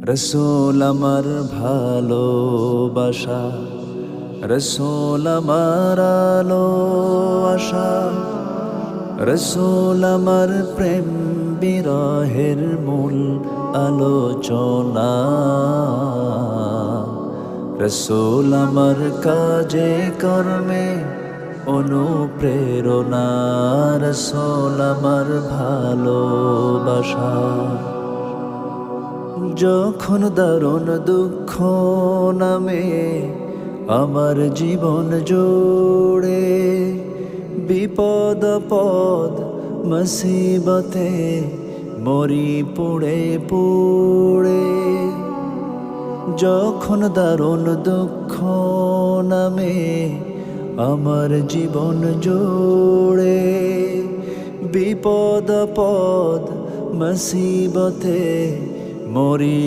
রসূল আমার ভালোবাসা, রসূল আমার আলো আশা, রসূল আমার প্রেম বিরহের মূল আলোচনা। রসূল আমার কাজে কর্মে অনুপ্রেরণা, রসূল আমার ভালোবাসা। যখন দারুণ দুঃখ নামে আমার জীবন জুড়ে, বিপদ আপদ মুসিবতে মরি পুড়ে পুড়ে। যখন দারুণ দুঃখ নামে আমার জীবন জুড়ে, বিপদ আপদ মুসিবতে মরি